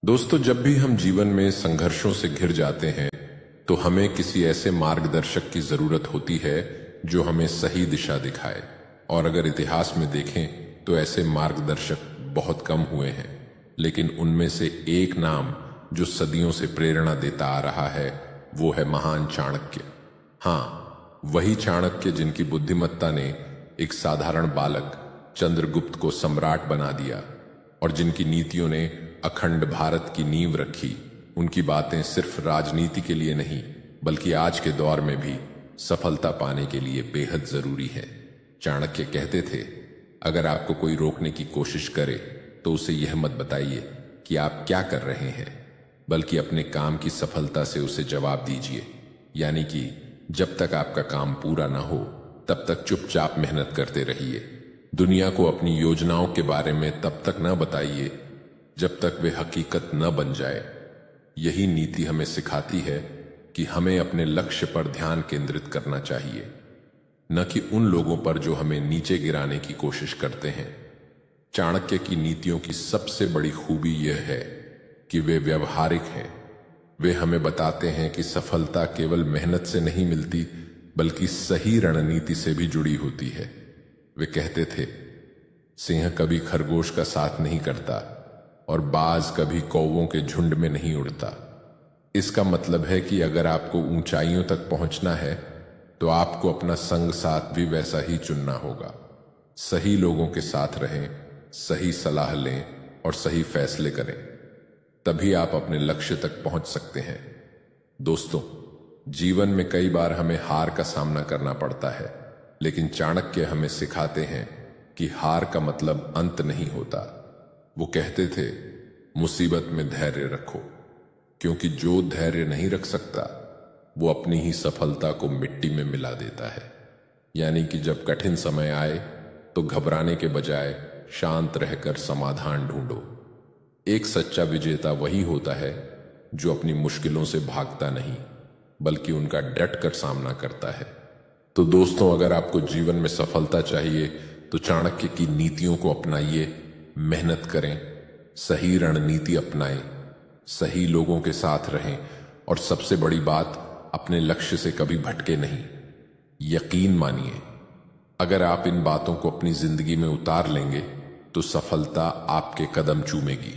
दोस्तों, जब भी हम जीवन में संघर्षों से घिर जाते हैं तो हमें किसी ऐसे मार्गदर्शक की जरूरत होती है जो हमें सही दिशा दिखाए। और अगर इतिहास में देखें तो ऐसे मार्गदर्शक बहुत कम हुए हैं, लेकिन उनमें से एक नाम जो सदियों से प्रेरणा देता आ रहा है वो है महान चाणक्य। हाँ, वही चाणक्य जिनकी बुद्धिमत्ता ने एक साधारण बालक चंद्रगुप्त को सम्राट बना दिया और जिनकी नीतियों ने अखंड भारत की नींव रखी। उनकी बातें सिर्फ राजनीति के लिए नहीं बल्कि आज के दौर में भी सफलता पाने के लिए बेहद जरूरी है। चाणक्य कहते थे, अगर आपको कोई रोकने की कोशिश करे तो उसे यह मत बताइए कि आप क्या कर रहे हैं, बल्कि अपने काम की सफलता से उसे जवाब दीजिए। यानी कि जब तक आपका काम पूरा ना हो तब तक चुपचाप मेहनत करते रहिए। दुनिया को अपनी योजनाओं के बारे में तब तक न बताइए जब तक वे हकीकत न बन जाए। यही नीति हमें सिखाती है कि हमें अपने लक्ष्य पर ध्यान केंद्रित करना चाहिए, न कि उन लोगों पर जो हमें नीचे गिराने की कोशिश करते हैं। चाणक्य की नीतियों की सबसे बड़ी खूबी यह है कि वे व्यवहारिक हैं। वे हमें बताते हैं कि सफलता केवल मेहनत से नहीं मिलती बल्कि सही रणनीति से भी जुड़ी होती है। वे कहते थे, सिंह कभी खरगोश का साथ नहीं करता और बाज कभी कौवों के झुंड में नहीं उड़ता। इसका मतलब है कि अगर आपको ऊंचाइयों तक पहुंचना है तो आपको अपना संग साथ भी वैसा ही चुनना होगा। सही लोगों के साथ रहें, सही सलाह लें और सही फैसले करें, तभी आप अपने लक्ष्य तक पहुंच सकते हैं। दोस्तों, जीवन में कई बार हमें हार का सामना करना पड़ता है, लेकिन चाणक्य हमें सिखाते हैं कि हार का मतलब अंत नहीं होता। वो कहते थे, मुसीबत में धैर्य रखो, क्योंकि जो धैर्य नहीं रख सकता वो अपनी ही सफलता को मिट्टी में मिला देता है। यानी कि जब कठिन समय आए तो घबराने के बजाय शांत रहकर समाधान ढूंढो। एक सच्चा विजेता वही होता है जो अपनी मुश्किलों से भागता नहीं बल्कि उनका डट कर सामना करता है। तो दोस्तों, अगर आपको जीवन में सफलता चाहिए तो चाणक्य की नीतियों को अपनाइए, मेहनत करें, सही रणनीति अपनाएं, सही लोगों के साथ रहें और सबसे बड़ी बात, अपने लक्ष्य से कभी भटके नहीं। यकीन मानिए, अगर आप इन बातों को अपनी जिंदगी में उतार लेंगे तो सफलता आपके कदम चूमेगी।